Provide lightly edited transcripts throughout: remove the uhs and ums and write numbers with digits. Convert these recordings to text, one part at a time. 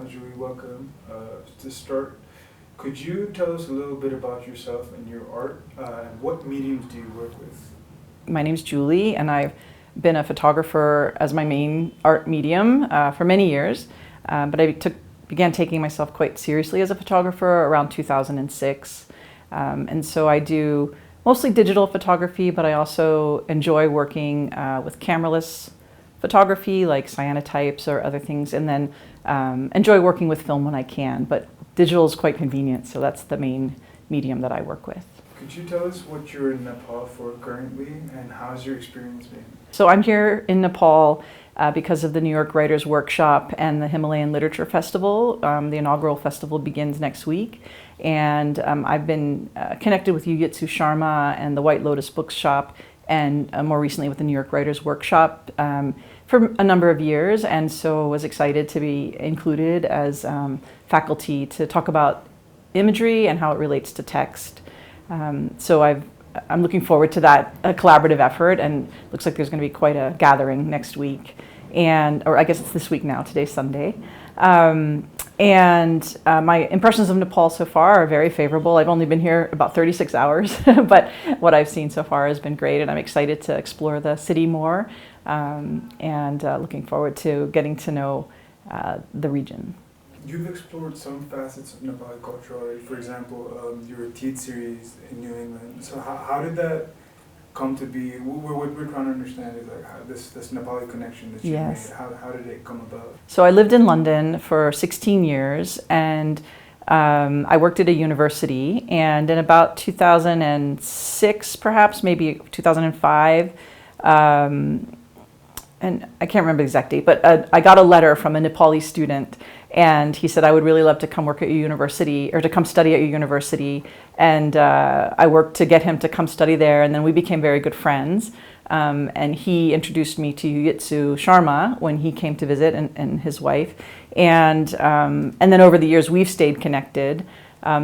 Julie, welcome. To start, could you tell us a little bit about yourself and your art, and what mediums do you work with? My name's Julie, and I've been a photographer as my main art medium for many years, but I began taking myself quite seriously as a photographer around 2006. And so I do mostly digital photography, but I also enjoy working with cameraless photography like cyanotypes or other things, and then enjoy working with film when I can, but digital is quite convenient, so that's the main medium that I work with. Could you tell us what you're in Nepal for currently, and how's your experience been? So I'm here in Nepal because of the New York Writers' Workshop and the Himalayan Literature Festival. The inaugural festival begins next week, and I've been connected with Yugitsu Sharma and the White Lotus Bookshop, and more recently with the New York Writers' Workshop for a number of years, and so was excited to be included as faculty to talk about imagery and how it relates to text. So I'm looking forward to that collaborative effort, and looks like there's going to be quite a gathering next week, or I guess it's this week now, today's Sunday. My impressions of Nepal so far are very favorable. I've only been here about 36 hours, but what I've seen so far has been great, and I'm excited to explore the city more, and looking forward to getting to know the region. You've explored some facets of Nepali culture already. For example, your Teeth series in New England. So how did that come to be? What we're trying to understand is like how this Nepali connection that you made. How did it come about? So I lived in London for 16 years, and I worked at a university. And in about 2006, perhaps maybe 2005. And I can't remember the exact date, but I got a letter from a Nepali student, and he said, I would really love to come work at your university, or to come study at your university. And I worked to get him to come study there, and then we became very good friends. And he introduced me to Yugitsu Sharma when he came to visit, and his wife. And then over the years, we've stayed connected.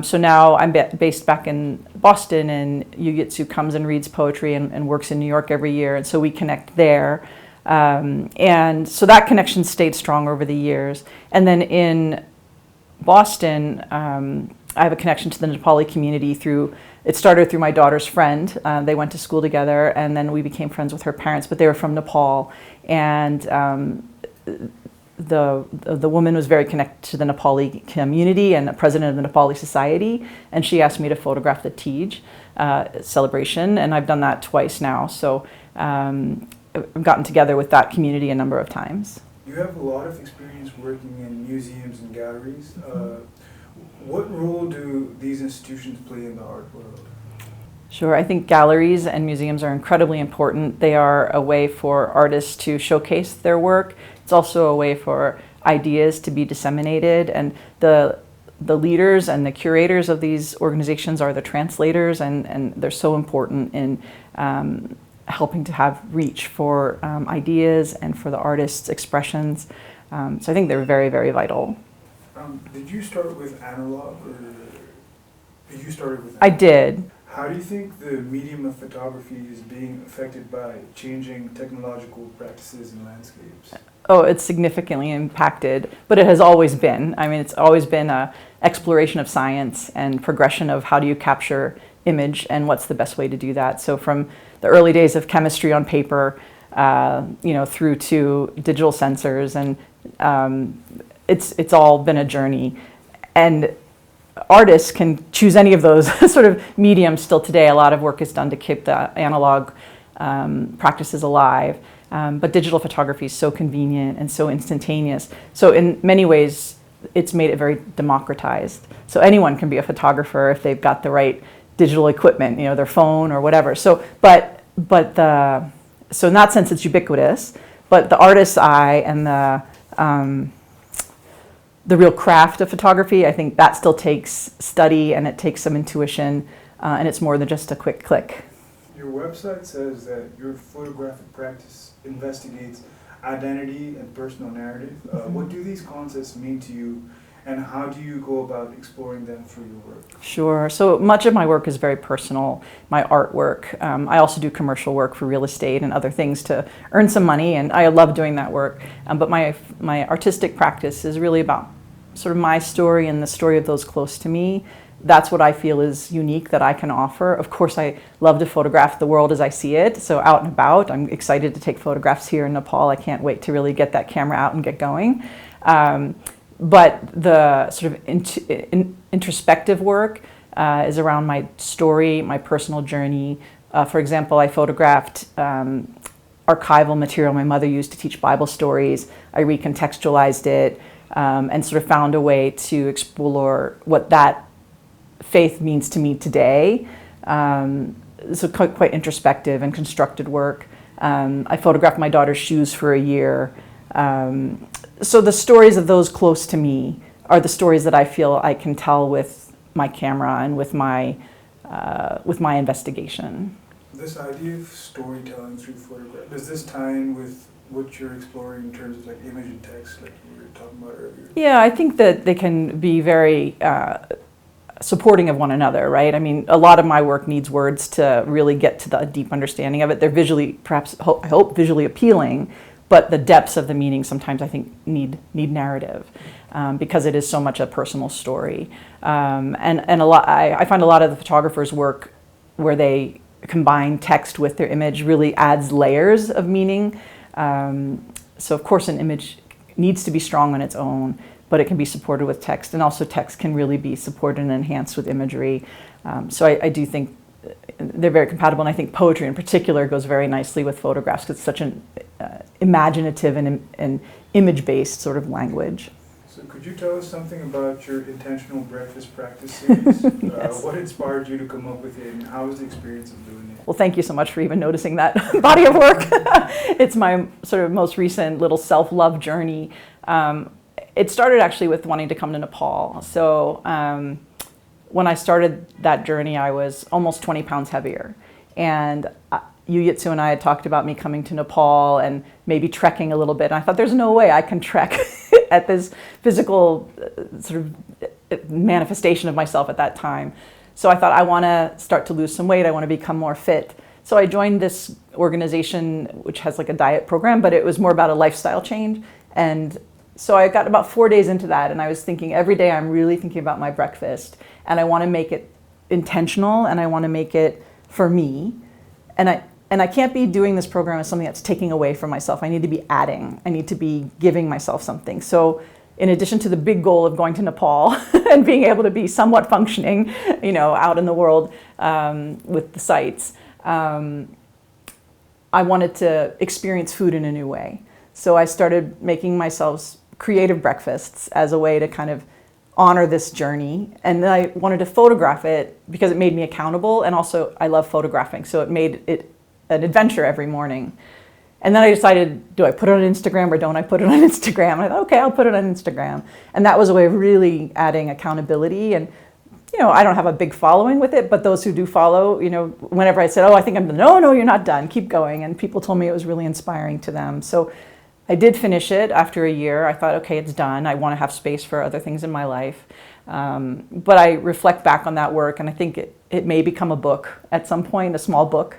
So now I'm based back in Boston, and Yugitsu comes and reads poetry and works in New York every year, and so we connect there. And so that connection stayed strong over the years. And then in Boston, I have a connection to the Nepali community it started through my daughter's friend. They went to school together, and then we became friends with her parents, but they were from Nepal. And the woman was very connected to the Nepali community and the president of the Nepali Society, and she asked me to photograph the Tej celebration, and I've done that twice now. So I've gotten together with that community a number of times. You have a lot of experience working in museums and galleries. What role do these institutions play in the art world? Sure, I think galleries and museums are incredibly important. They are a way for artists to showcase their work. It's also a way for ideas to be disseminated, and the leaders and the curators of these organizations are the translators, and they're so important in helping to have reach for ideas and for the artist's expressions. So I think they're very, very vital. Did you start with analog, or you started with analog? I did. How do you think the medium of photography is being affected by changing technological practices and landscapes? Oh, it's significantly impacted, but it has always been. I mean, it's always been an exploration of science and progression of how do you capture image and what's the best way to do that. So from the early days of chemistry on paper, through to digital sensors, and it's all been a journey. And artists can choose any of those sort of mediums still today. A lot of work is done to keep the analog practices alive. But digital photography is so convenient and so instantaneous. So in many ways, it's made it very democratized. So anyone can be a photographer if they've got the right digital equipment, their phone or whatever. So, so in that sense, it's ubiquitous. But the artist's eye and the real craft of photography, I think that still takes study, and it takes some intuition, and it's more than just a quick click. Your website says that your photographic practice investigates identity and personal narrative. What do these concepts mean to you, and how do you go about exploring them through your work? Sure. So much of my work is very personal, my artwork. I also do commercial work for real estate and other things to earn some money, and I love doing that work. But my artistic practice is really about sort of my story and the story of those close to me, that's what I feel is unique that I can offer. Of course, I love to photograph the world as I see it. So out and about, I'm excited to take photographs here in Nepal. I can't wait to really get that camera out and get going. But the sort of introspective work is around my story, my personal journey. For example, I photographed archival material my mother used to teach Bible stories. I recontextualized it and sort of found a way to explore what that faith means to me today. So quite introspective and constructed work. I photographed my daughter's shoes for a year. So the stories of those close to me are the stories that I feel I can tell with my camera and with my investigation. This idea of storytelling through photograph, does this tie in with what you're exploring in terms of like image and text, like we were talking about earlier? Yeah, I think that they can be very supporting of one another, right? I mean, a lot of my work needs words to really get to the deep understanding of it. They're visually, perhaps, I hope, visually appealing, but the depths of the meaning sometimes I think need narrative because it is so much a personal story. And a lot, I find a lot of the photographers' work where they combine text with their image really adds layers of meaning. So of course an image needs to be strong on its own, but it can be supported with text, and also text can really be supported and enhanced with imagery. So I do think they're very compatible, and I think poetry in particular goes very nicely with photographs because it's such an imaginative and image-based sort of language. So could you tell us something about your intentional breakfast practice series? Yes. What inspired you to come up with it, and how was the experience of doing it? Well, thank you so much for even noticing that body of work. It's my sort of most recent little self-love journey. It started actually with wanting to come to Nepal. So when I started that journey, I was almost 20 pounds heavier. And Yu Yitsu and I had talked about me coming to Nepal and maybe trekking a little bit. And I thought, there's no way I can trek at this physical sort of manifestation of myself at that time. So I thought, I want to start to lose some weight. I want to become more fit. So I joined this organization, which has like a diet program, but it was more about a lifestyle change. And so I got about 4 days into that, and I was thinking every day I'm really thinking about my breakfast, and I want to make it intentional, and I want to make it for me. And I can't be doing this program as something that's taking away from myself. I need to be adding. I need to be giving myself something. So in addition to the big goal of going to Nepal and being able to be somewhat functioning, you know, out in the world with the sites, I wanted to experience food in a new way. So I started making myself creative breakfasts as a way to kind of honor this journey. And then I wanted to photograph it because it made me accountable, and also I love photographing, so it made it an adventure every morning. And then I decided, do I put it on Instagram or don't I put it on Instagram? And I thought, okay, I'll put it on Instagram. And that was a way of really adding accountability. And you know, I don't have a big following with it, but those who do follow, you know, whenever I said, oh, I think I'm done, no, you're not done, keep going. And people told me it was really inspiring to them. So I did finish it after a year. I thought, okay, it's done. I want to have space for other things in my life. But I reflect back on that work, and I think it may become a book at some point, a small book.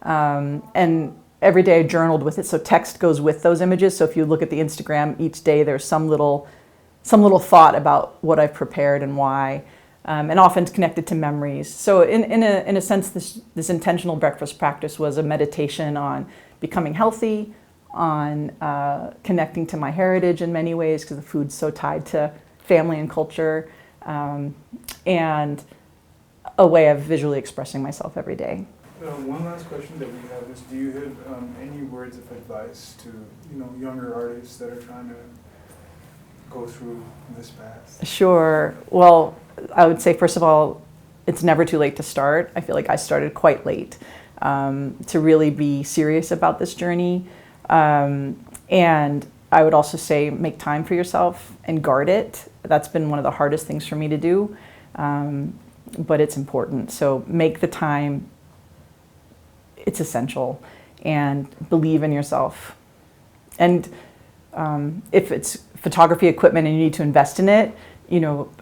And every day I journaled with it, so text goes with those images. So if you look at the Instagram, each day there's some little thought about what I've prepared and why, and often it's connected to memories. So in a sense, this intentional breakfast practice was a meditation on becoming healthy, on connecting to my heritage in many ways, because the food's so tied to family and culture, and a way of visually expressing myself every day. One last question that we have is, do you have any words of advice to younger artists that are trying to go through this path? Sure. Well, I would say, first of all, it's never too late to start. I feel like I started quite late to really be serious about this journey. And I would also say make time for yourself and guard it. That's been one of the hardest things for me to do, but it's important. So make the time. It's essential, and believe in yourself. And if it's photography equipment and you need to invest in it,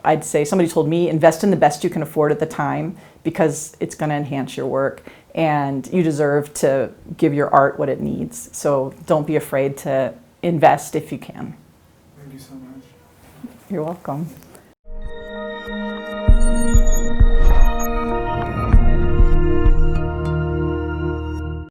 I'd say, somebody told me, invest in the best you can afford at the time, because it's going to enhance your work, and you deserve to give your art what it needs. So don't be afraid to invest if you can. Thank you so much. You're welcome.